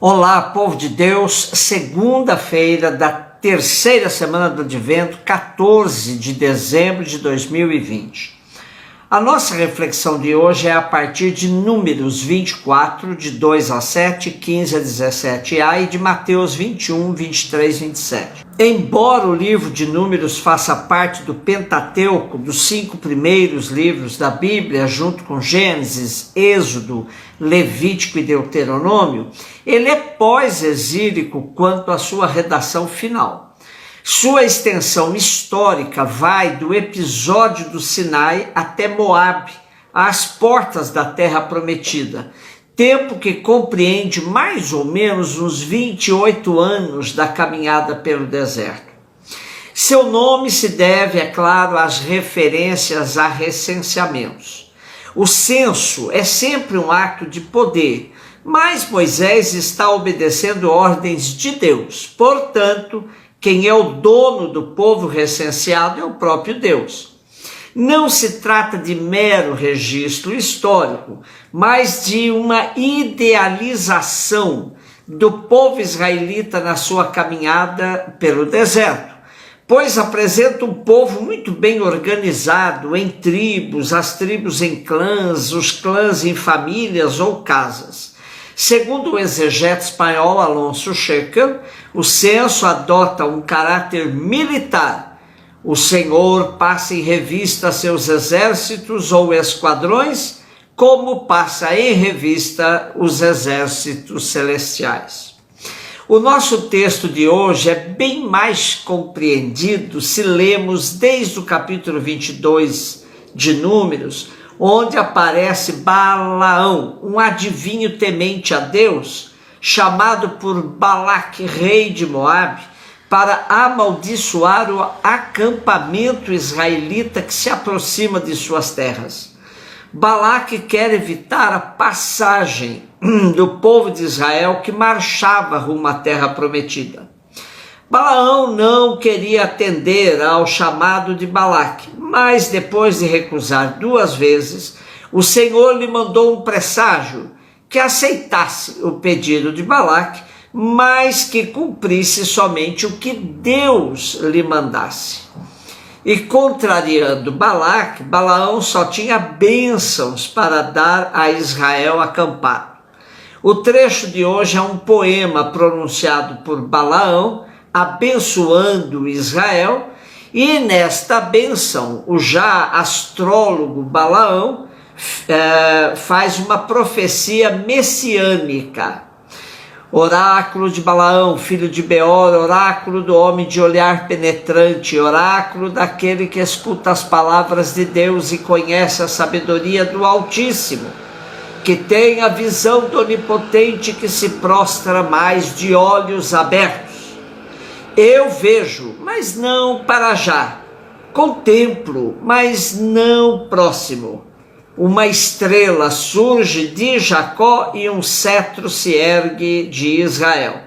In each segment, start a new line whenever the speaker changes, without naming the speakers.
Olá, povo de Deus, segunda-feira da terceira semana do Advento, 14 de dezembro de 2020. A nossa reflexão de hoje é a partir de Números 24, de 2 a 7, 15 a 17a e de Mateus 21, 23 e 27. Embora o livro de Números faça parte do Pentateuco, dos 5 primeiros livros da Bíblia, junto com Gênesis, Êxodo, Levítico e Deuteronômio, ele é pós-exílico quanto à sua redação final. Sua extensão histórica vai do episódio do Sinai até Moabe, às portas da Terra Prometida, tempo que compreende mais ou menos uns 28 anos da caminhada pelo deserto. Seu nome se deve, é claro, às referências a recenseamentos. O censo é sempre um ato de poder, mas Moisés está obedecendo ordens de Deus. Portanto, quem é o dono do povo recenseado é o próprio Deus. Não se trata de mero registro histórico, mas de uma idealização do povo israelita na sua caminhada pelo deserto, pois apresenta um povo muito bem organizado em tribos, as tribos em clãs, os clãs em famílias ou casas. Segundo o exegeta espanhol Alonso Schecker, o censo adota um caráter militar. O Senhor passa em revista seus exércitos ou esquadrões, como passa em revista os exércitos celestiais. O nosso texto de hoje é bem mais compreendido se lemos desde o capítulo 22 de Números, onde aparece Balaão, um adivinho temente a Deus, chamado por Balaque, rei de Moabe, para amaldiçoar o acampamento israelita que se aproxima de suas terras. Balaque quer evitar a passagem do povo de Israel que marchava rumo à terra prometida. Balaão não queria atender ao chamado de Balaque, mas depois de recusar 2 vezes, o Senhor lhe mandou um presságio que aceitasse o pedido de Balaque, mas que cumprisse somente o que Deus lhe mandasse. E contrariando Balaque, Balaão só tinha bênçãos para dar a Israel acampado. O trecho de hoje é um poema pronunciado por Balaão, abençoando Israel, e nesta bênção, o já astrólogo Balaão faz uma profecia messiânica. Oráculo de Balaão, filho de Beor, oráculo do homem de olhar penetrante, oráculo daquele que escuta as palavras de Deus e conhece a sabedoria do Altíssimo, que tem a visão do Onipotente, que se prostra mais de olhos abertos. Eu vejo, mas não para já. Contemplo, mas não próximo. Uma estrela surge de Jacó e um cetro se ergue de Israel.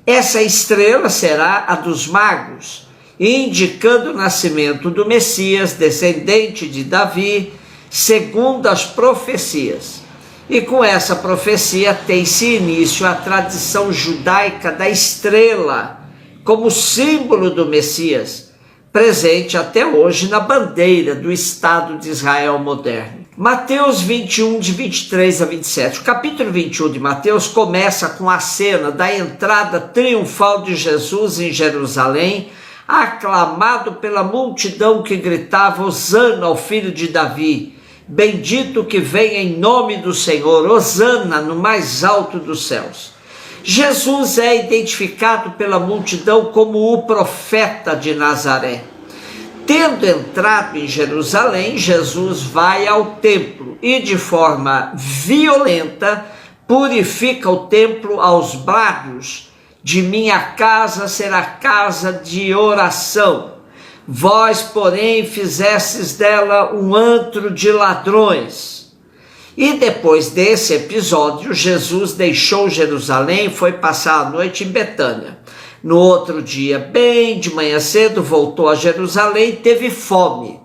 Essa estrela será a dos magos, indicando o nascimento do Messias, descendente de Davi, segundo as profecias. E com essa profecia tem-se início a tradição judaica da estrela, como símbolo do Messias, presente até hoje na bandeira do Estado de Israel moderno. Mateus 21, de 23 a 27. O capítulo 21 de Mateus começa com a cena da entrada triunfal de Jesus em Jerusalém, aclamado pela multidão que gritava: Hosana ao filho de Davi, bendito que vem em nome do Senhor, Hosana no mais alto dos céus. Jesus é identificado pela multidão como o profeta de Nazaré. Tendo entrado em Jerusalém, Jesus vai ao templo e, de forma violenta, purifica o templo aos brados: de minha casa será casa de oração. Vós, porém, fizestes dela um antro de ladrões. E depois desse episódio, Jesus deixou Jerusalém e foi passar a noite em Betânia. No outro dia, bem de manhã cedo, voltou a Jerusalém e teve fome.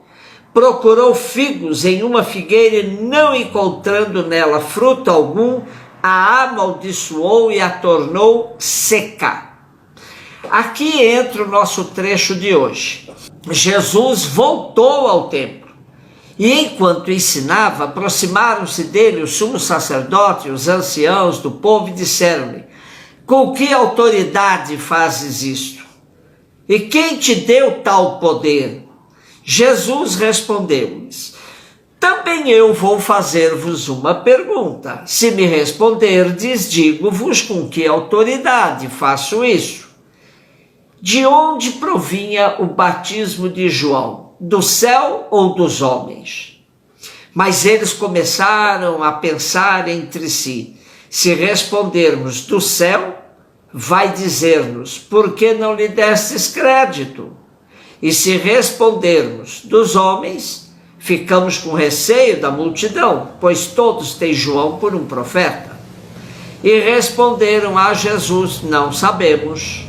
Procurou figos em uma figueira e, não encontrando nela fruto algum, a amaldiçoou e a tornou seca. Aqui entra o nosso trecho de hoje. Jesus voltou ao templo e, enquanto ensinava, aproximaram-se dele o sumo sacerdote e os anciãos do povo e disseram-lhe: com que autoridade fazes isto? E quem te deu tal poder? Jesus respondeu-lhes: também eu vou fazer-vos uma pergunta. Se me responderdes, digo-vos com que autoridade faço isso. De onde provinha o batismo de João? Do céu ou dos homens? Mas eles começaram a pensar entre si: se respondermos do céu, vai dizer-nos: por que não lhe destes crédito? E se respondermos dos homens, ficamos com receio da multidão, pois todos têm João por um profeta. E responderam a Jesus: não sabemos.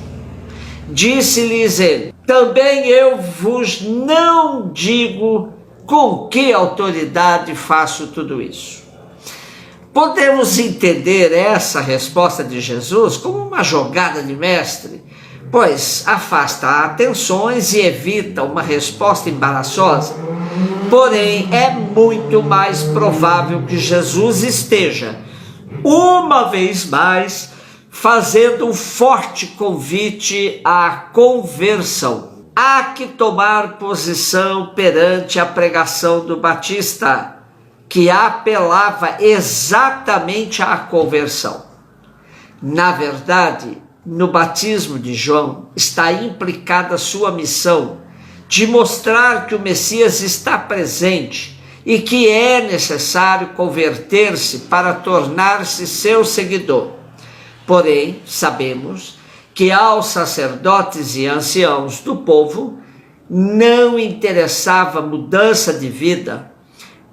Disse-lhes ele: também eu vos não digo com que autoridade faço tudo isso. Podemos entender essa resposta de Jesus como uma jogada de mestre, pois afasta atenções e evita uma resposta embaraçosa. Porém, é muito mais provável que Jesus esteja, uma vez mais, fazendo um forte convite à conversão. Há que tomar posição perante a pregação do Batista, que apelava exatamente à conversão. Na verdade, no batismo de João está implicada sua missão de mostrar que o Messias está presente e que é necessário converter-se para tornar-se seu seguidor. Porém, sabemos que aos sacerdotes e anciãos do povo não interessava mudança de vida,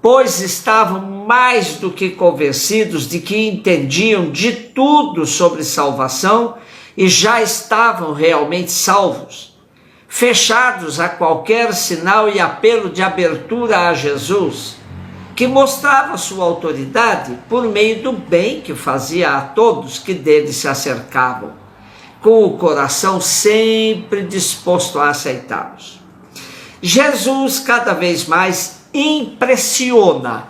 pois estavam mais do que convencidos de que entendiam de tudo sobre salvação e já estavam realmente salvos, fechados a qualquer sinal e apelo de abertura a Jesus, que mostrava sua autoridade por meio do bem que fazia a todos que dele se acercavam, com o coração sempre disposto a aceitá-los. Jesus cada vez mais impressiona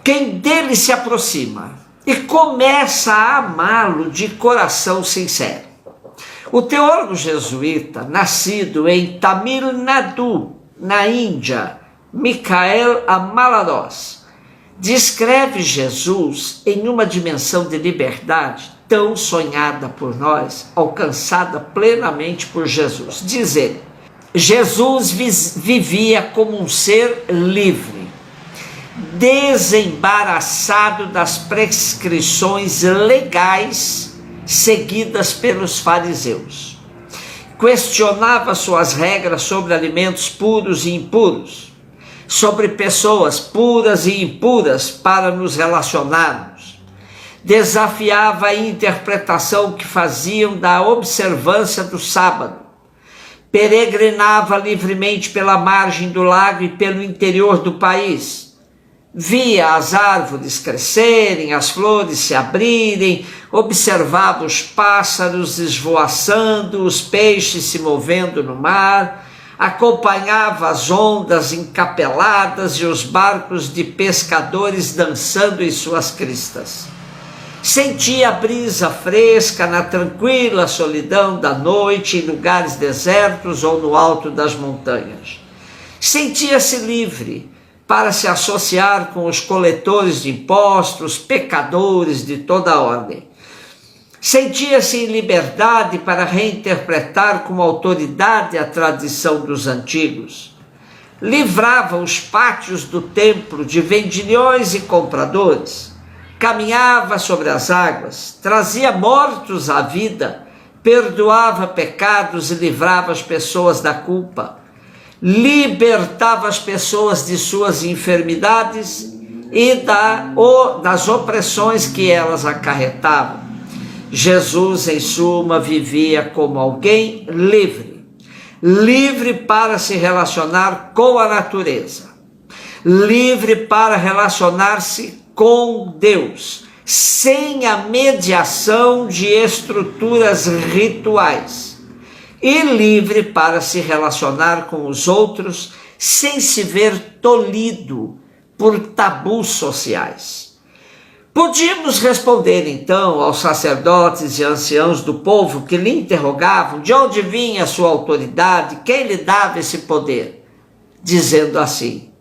quem dele se aproxima e começa a amá-lo de coração sincero. O teólogo jesuíta, nascido em Tamil Nadu, na Índia, Michael Amalados, descreve Jesus em uma dimensão de liberdade tão sonhada por nós, alcançada plenamente por Jesus. Diz ele: Jesus vivia como um ser livre, desembaraçado das prescrições legais seguidas pelos fariseus. Questionava suas regras sobre alimentos puros e impuros, sobre pessoas puras e impuras para nos relacionarmos. Desafiava a interpretação que faziam da observância do sábado. Peregrinava livremente pela margem do lago e pelo interior do país. Via as árvores crescerem, as flores se abrirem, observava os pássaros esvoaçando, os peixes se movendo no mar, acompanhava as ondas encapeladas e os barcos de pescadores dançando em suas cristas. Sentia a brisa fresca na tranquila solidão da noite em lugares desertos ou no alto das montanhas. Sentia-se livre para se associar com os coletores de impostos, pecadores de toda ordem. Sentia-se em liberdade para reinterpretar com autoridade a tradição dos antigos. Livrava os pátios do templo de vendilhões e compradores. Caminhava sobre as águas, trazia mortos à vida, perdoava pecados e livrava as pessoas da culpa. Libertava as pessoas de suas enfermidades e das opressões que elas acarretavam. Jesus, em suma, vivia como alguém livre, livre para se relacionar com a natureza, livre para relacionar-se com Deus sem a mediação de estruturas rituais, e livre para se relacionar com os outros sem se ver tolhido por tabus sociais. Podíamos responder então aos sacerdotes e anciãos do povo que lhe interrogavam de onde vinha a sua autoridade, quem lhe dava esse poder, dizendo assim: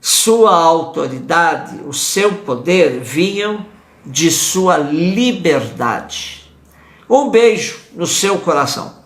sua autoridade, o seu poder vinham de sua liberdade. Um beijo no seu coração.